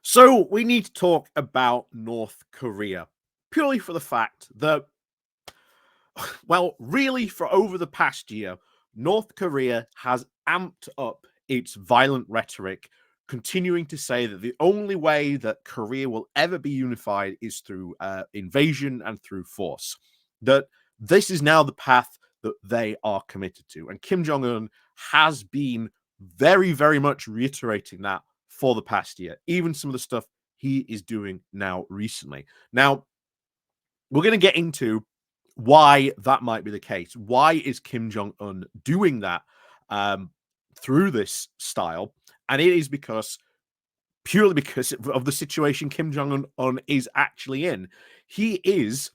So we need to talk about North Korea purely for the fact that, well, really for over the past year, North Korea has amped up its violent rhetoric, continuing to say that the only way that Korea will ever be unified is through invasion and through force. That this is now the path that they are committed to. And Kim Jong-un has been very, very much reiterating that for the past year, even some of the stuff he is doing now recently. Now, we're going to get into why that might be the case. Why is Kim Jong-un doing that through this style? And it is purely because of the situation Kim Jong-un is actually in. He is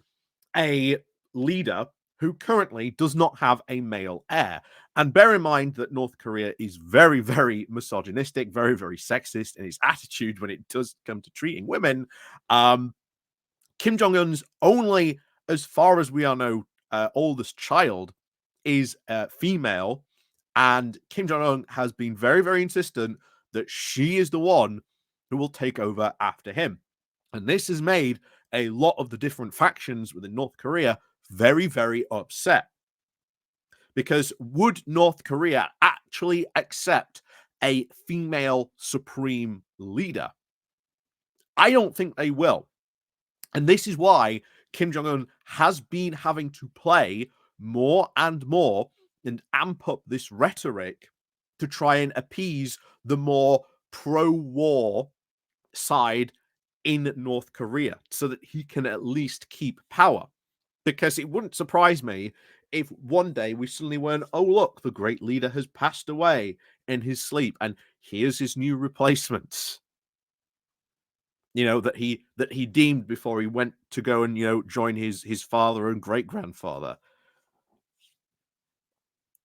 a leader who currently does not have a male heir. And bear in mind that North Korea is very, very misogynistic, very, very sexist in its attitude when it does come to treating women. Kim Jong-un's only, as far as we are know, oldest child is female, and Kim Jong-un has been very, very insistent that she is the one who will take over after him. And this has made a lot of the different factions within North Korea very, very upset. Because would North Korea actually accept a female supreme leader? I don't think they will. And this is why Kim Jong-un has been having to play more and more and amp up this rhetoric to try and appease the more pro-war side in North Korea so that he can at least keep power. Because it wouldn't surprise me if one day we suddenly went, oh, look, the great leader has passed away in his sleep, and here's his new replacements. That he deemed before he went to go and join his father and great grandfather.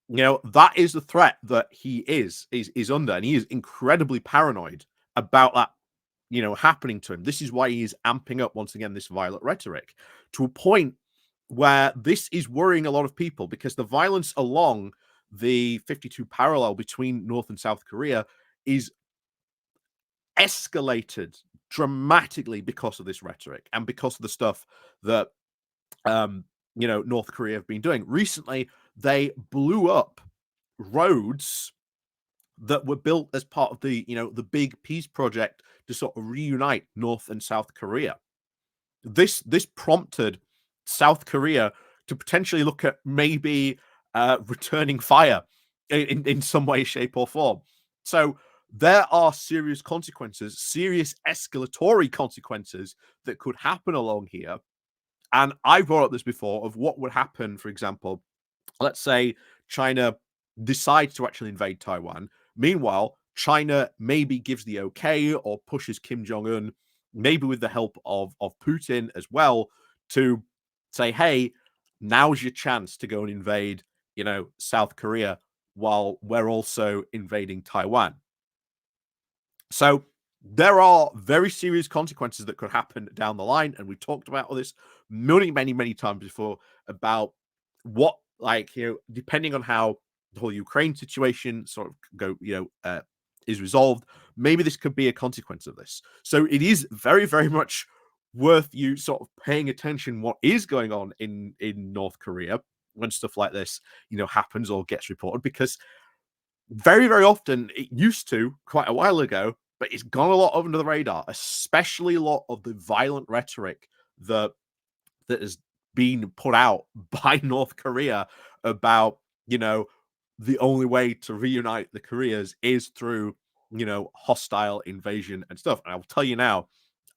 That is the threat that he is under, and he is incredibly paranoid about that happening to him. This is why he is amping up once again this violent rhetoric to a point where this is worrying a lot of people, because the violence along the 52 parallel between North and South Korea is escalated dramatically because of this rhetoric and because of the stuff that North Korea have been doing. Recently, they blew up roads that were built as part of the big peace project to sort of reunite North and South Korea. This prompted South Korea to potentially look at maybe returning fire in some way, shape, or form. So there are serious consequences, serious escalatory consequences that could happen along here. And I brought up this before of what would happen, for example, let's say China decides to actually invade Taiwan. Meanwhile, China maybe gives the okay or pushes Kim Jong-un, maybe with the help of Putin as well, to say, hey, now's your chance to go and invade, South Korea while we're also invading Taiwan. So there are very serious consequences that could happen down the line. And we talked about all this many, many, many times before about what, depending on how the whole Ukraine situation sort of is resolved, maybe this could be a consequence of this. So it is very, very much worth you sort of paying attention what is going on in North Korea when stuff like this, happens or gets reported, because very, very often it used to quite a while ago, but it's gone a lot under the radar, especially a lot of the violent rhetoric that has been put out by North Korea about, the only way to reunite the Koreas is through, hostile invasion and stuff. And I'll tell you now,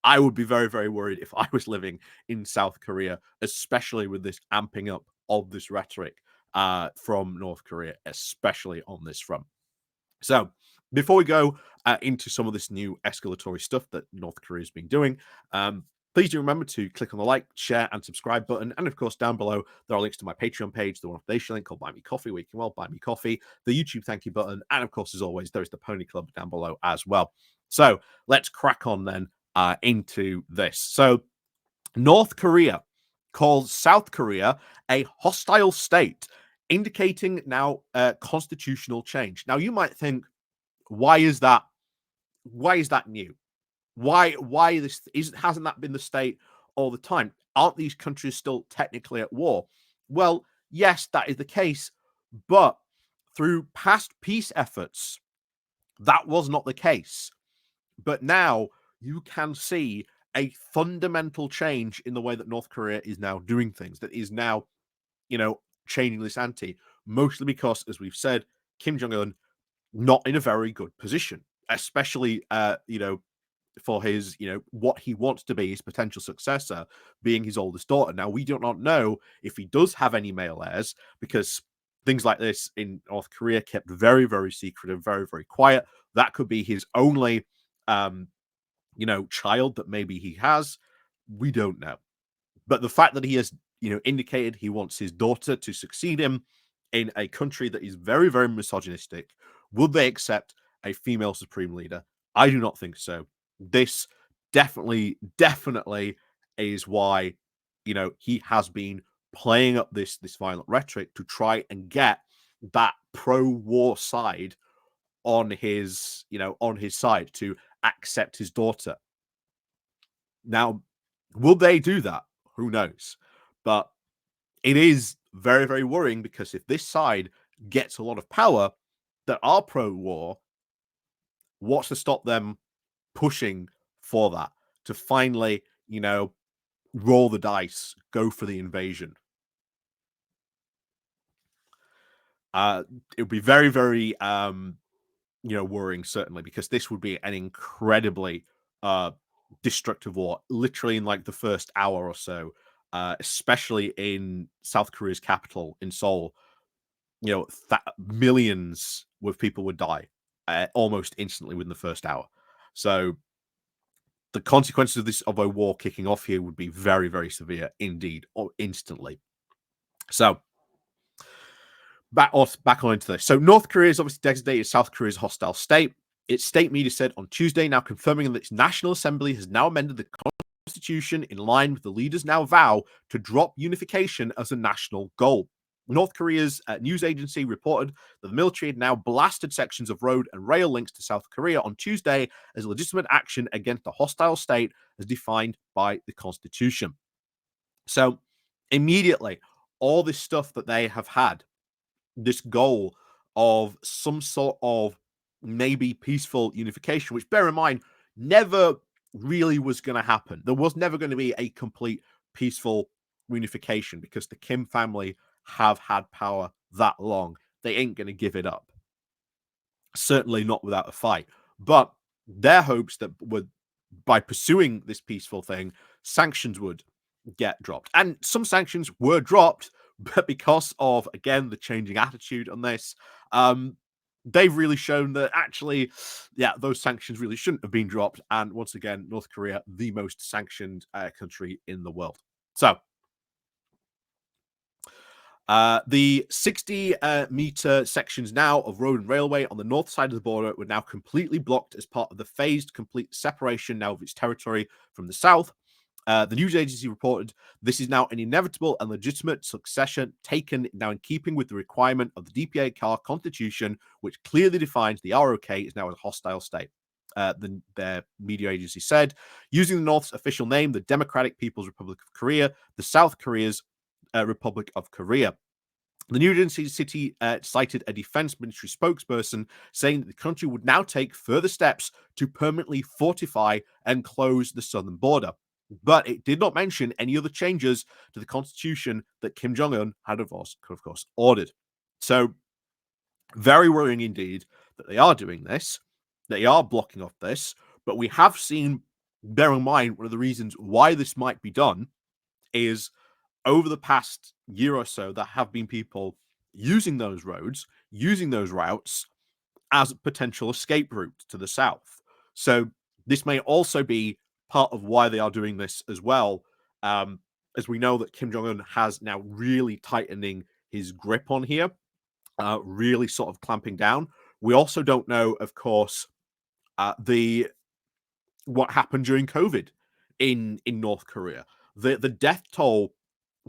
I would be very, very worried if I was living in South Korea, especially with this amping up of this rhetoric from North Korea, especially on this front. So before we go into some of this new escalatory stuff that North Korea has been doing, please do remember to click on the like, share, and subscribe button. And of course, down below, there are links to my Patreon page, the one foundation link called Buy Me Coffee, where you can buy me coffee, the YouTube thank you button, and of course, as always, there is the Pony Club down below as well. So let's crack on then into this. So North Korea calls South Korea a hostile state, indicating now constitutional change. Now, you might think, why is that new? Why this isn't hasn't that been the state all the time? Aren't these countries still technically at war? Well, yes, that is the case, but through past peace efforts, that was not the case. But now you can see a fundamental change in the way that North Korea is now doing things, that is now, changing this ante, mostly because, as we've said, Kim Jong-un not in a very good position, especially, for his, what he wants to be his potential successor being his oldest daughter. Now, we do not know if he does have any male heirs because things like this in North Korea kept very, very secret and very, very quiet. That could be his only, um, child that maybe he has. We don't know. But the fact that he has, indicated he wants his daughter to succeed him in a country that is very, very misogynistic, would they accept a female supreme leader? I do not think so. This definitely is why, he has been playing up this violent rhetoric to try and get that pro-war side on his side to accept his daughter. Now, will they do that? Who knows? But it is very, very worrying because if this side gets a lot of power that are pro-war, what's to stop them pushing for that to finally, roll the dice, go for the invasion? It would be very, very, worrying, certainly, because this would be an incredibly destructive war, literally in like the first hour or so, especially in South Korea's capital, in Seoul. Millions of people would die almost instantly within the first hour. So the consequences of this of a war kicking off here would be very, very severe indeed, or instantly. So back on into this. So North Korea is obviously designated South Korea's hostile state. Its state media said on Tuesday, now confirming that its National Assembly has now amended the constitution in line with the leaders' now vow to drop unification as a national goal. North Korea's news agency reported that the military had now blasted sections of road and rail links to South Korea on Tuesday as legitimate action against the hostile state as defined by the constitution. So immediately, all this stuff that they have had, this goal of some sort of maybe peaceful unification, which, bear in mind, never really was going to happen. There was never going to be a complete peaceful unification because the Kim family have had power that long. They ain't going to give it up. Certainly not without a fight. But their hopes that by pursuing this peaceful thing, sanctions would get dropped. And some sanctions were dropped, but because of, again, the changing attitude on this, they've really shown that actually, yeah, those sanctions really shouldn't have been dropped. And once again, North Korea, the most sanctioned country in the world. So the 60-meter sections now of road and railway on the north side of the border were now completely blocked as part of the phased complete separation now of its territory from the south. The news agency reported this is now an inevitable and legitimate succession taken now in keeping with the requirement of the DPRK constitution, which clearly defines the ROK is now a hostile state. Their media agency said, using the North's official name, the Democratic People's Republic of Korea, the South Korea's Republic of Korea. The New York City cited a defense ministry spokesperson saying that the country would now take further steps to permanently fortify and close the southern border. But it did not mention any other changes to the constitution that Kim Jong-un had, of course, ordered. So, very worrying indeed that they are doing this. They are blocking off this. But we have seen, bear in mind, one of the reasons why this might be done is over the past year or so, there have been people using those roads, using those routes as a potential escape route to the south. So this may also be part of why they are doing this as well. As we know that Kim Jong-un has now really tightening his grip on here, really sort of clamping down. We also don't know, of course, what happened during COVID in North Korea. The death toll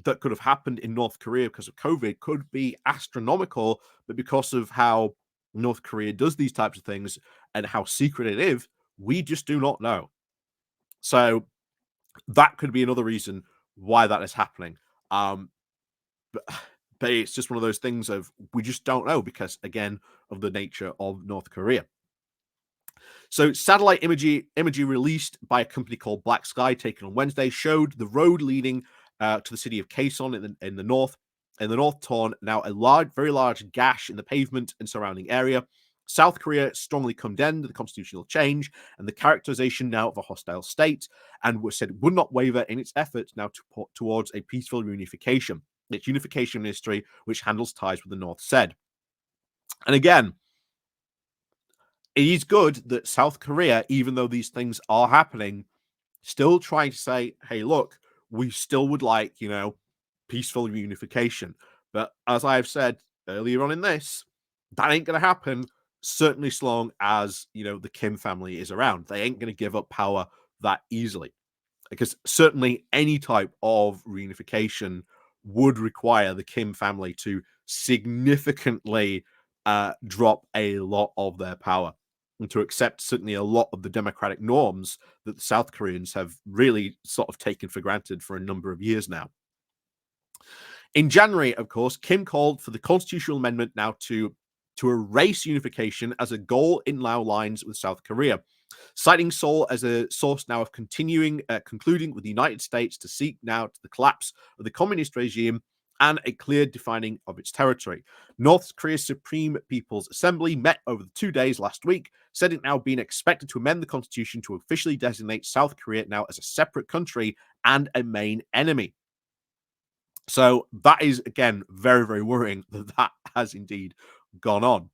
that could have happened in North Korea because of COVID could be astronomical, but because of how North Korea does these types of things and how secret it is, we just do not know. So that could be another reason why that is happening. But, but it's just one of those things of we just don't know because, again, of the nature of North Korea. So satellite imagery released by a company called Black Sky, taken on Wednesday, showed the road leading to the city of Kaesong in the north. In the North torn, now a very large gash in the pavement and surrounding area. South Korea strongly condemned the constitutional change and the characterization now of a hostile state, and was said would not waver in its efforts now towards a peaceful reunification. Its unification ministry, which handles ties with the North, said. And again, it is good that South Korea, even though these things are happening, still trying to say, hey, look, we still would like, peaceful reunification. But as I've said earlier on in this, that ain't going to happen, certainly so long as, the Kim family is around. They ain't going to give up power that easily. Because certainly any type of reunification would require the Kim family to significantly drop a lot of their power and to accept certainly a lot of the democratic norms that the South Koreans have really sort of taken for granted for a number of years now. In January, of course, Kim called for the constitutional amendment now to erase unification as a goal in Lao lines with South Korea, citing Seoul as a source now of concluding with the United States to seek now to the collapse of the communist regime and a clear defining of its territory. North Korea's Supreme People's Assembly met over the 2 days last week, said it now being expected to amend the constitution to officially designate South Korea now as a separate country and a main enemy. So that is, again, very, very worrying that has indeed gone on.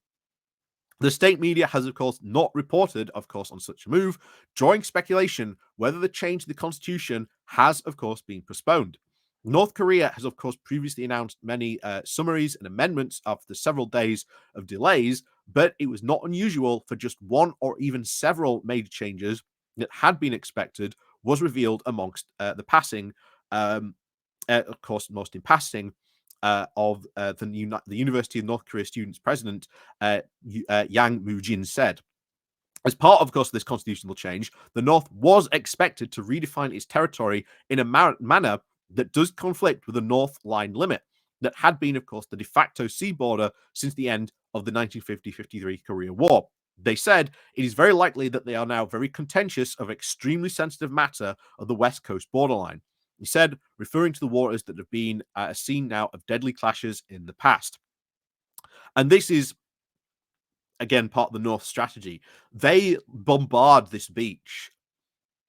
The state media has, of course, not reported, of course, on such a move, drawing speculation whether the change to the constitution has, of course, been postponed. North Korea has, of course, previously announced many summaries and amendments after several days of delays, but it was not unusual for just one or even several major changes that had been expected was revealed amongst the passing, of course, most in passing, of the University of North Korea students president, Yang Moo-jin, said. As part, of course, of this constitutional change, the North was expected to redefine its territory in a manner that does conflict with the North line limit that had been, of course, the de facto sea border since the end of the 1950-53 Korea War. They said it is very likely that they are now very contentious of extremely sensitive matter of the West Coast borderline. He said, referring to the waters that have been a scene now of deadly clashes in the past. And this is, again, part of the North strategy. They bombard this beach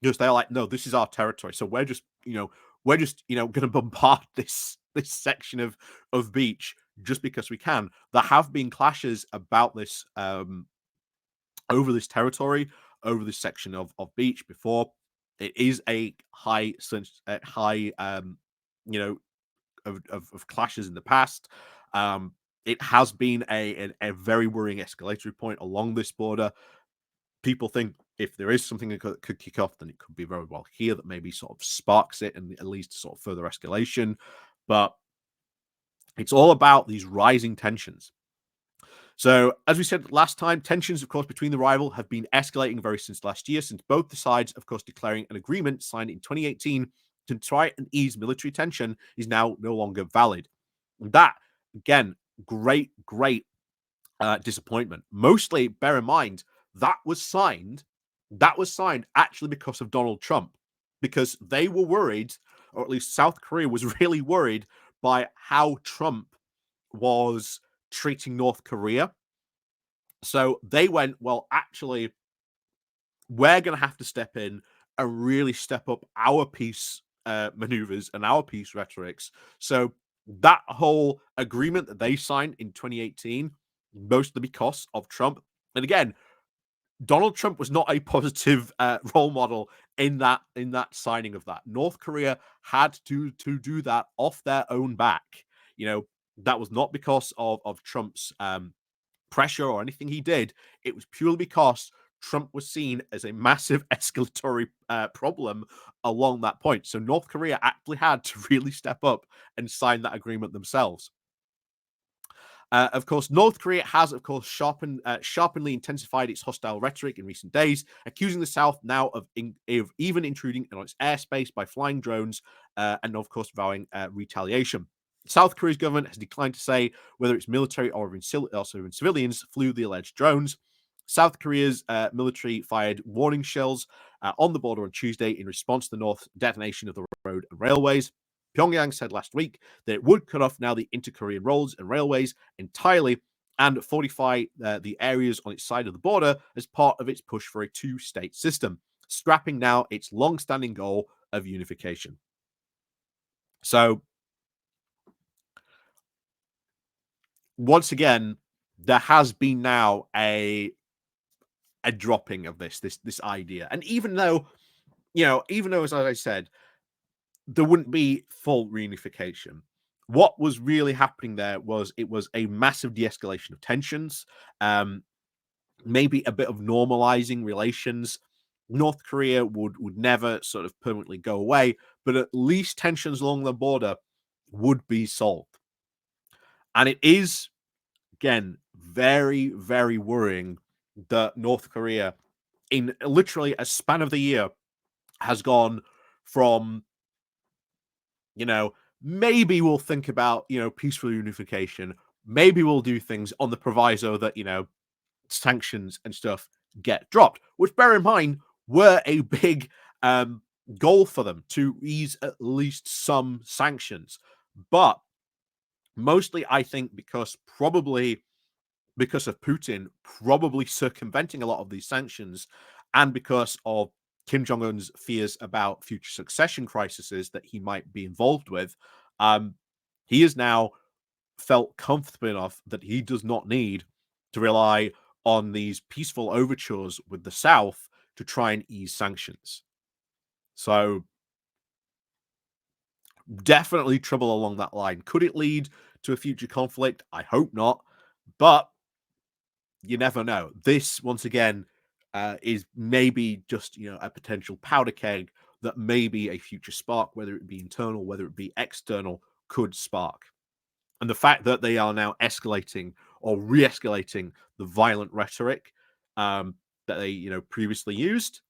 because they're like, no, this is our territory. So we're just, going to bombard this section of beach just because we can. There have been clashes about this over this territory, over this section of beach before. It is a high, of clashes in the past. It has been a very worrying escalatory point along this border. People think if there is something that could kick off, then it could be very well here that maybe sort of sparks it and at least sort of further escalation. But it's all about these rising tensions. So, as we said last time, tensions, of course, between the rival have been escalating very since last year, since both the sides, of course, declaring an agreement signed in 2018 to try and ease military tension is now no longer valid. And that, again, great disappointment. Mostly, bear in mind, that was signed actually because of Donald Trump, because they were worried, or at least South Korea was really worried by how Trump was treating North Korea. So they went, well, actually, we're going to have to step in and really step up our peace maneuvers and our peace rhetorics. So that whole agreement that they signed in 2018, mostly because of Trump. And again, Donald Trump was not a positive role model in that signing of that. North Korea had to do that off their own back. That was not because of Trump's pressure or anything he did. It was purely because Trump was seen as a massive escalatory problem along that point. So North Korea actually had to really step up and sign that agreement themselves. Of course, North Korea has, of course, sharply intensified its hostile rhetoric in recent days, accusing the South now of even intruding on its airspace by flying drones, and of course, vowing retaliation. South Korea's government has declined to say whether its military or also even civilians flew the alleged drones. South Korea's military fired warning shells on the border on Tuesday in response to the North's detonation of the road and railways. Pyongyang said last week that it would cut off now the inter-Korean roads and railways entirely and fortify the areas on its side of the border as part of its push for a two-state system, scrapping now its long-standing goal of unification. So, once again, there has been now a dropping of this idea, and even though as I said, there wouldn't be full reunification. What was really happening there was it was a massive de-escalation of tensions, um, maybe a bit of normalizing relations. North Korea would never sort of permanently go away, but at least tensions along the border would be solved. And it is, again, very, very worrying that North Korea, in literally a span of the year, has gone from, maybe we'll think about, peaceful unification. Maybe we'll do things on the proviso that, sanctions and stuff get dropped, which, bear in mind, were a big goal for them to ease at least some sanctions. But mostly, I think, because of Putin probably circumventing a lot of these sanctions, and because of Kim Jong-un's fears about future succession crises that he might be involved with, he has now felt comfortable enough that he does not need to rely on these peaceful overtures with the South to try and ease sanctions. So definitely trouble along that line. Could it lead to a future conflict? I hope not. But you never know. This, once again, is maybe just a potential powder keg that maybe a future spark, whether it be internal, whether it be external, could spark. And the fact that they are now escalating or re-escalating the violent rhetoric that they previously used,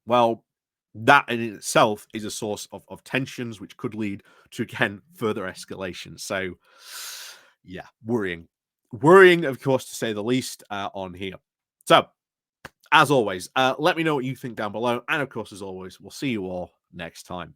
well, that in itself is a source of tensions, which could lead to, again, further escalation. So, yeah, worrying, of course, to say the least, on here. So, as always, let me know what you think down below, and of course, as always, we'll see you all next time.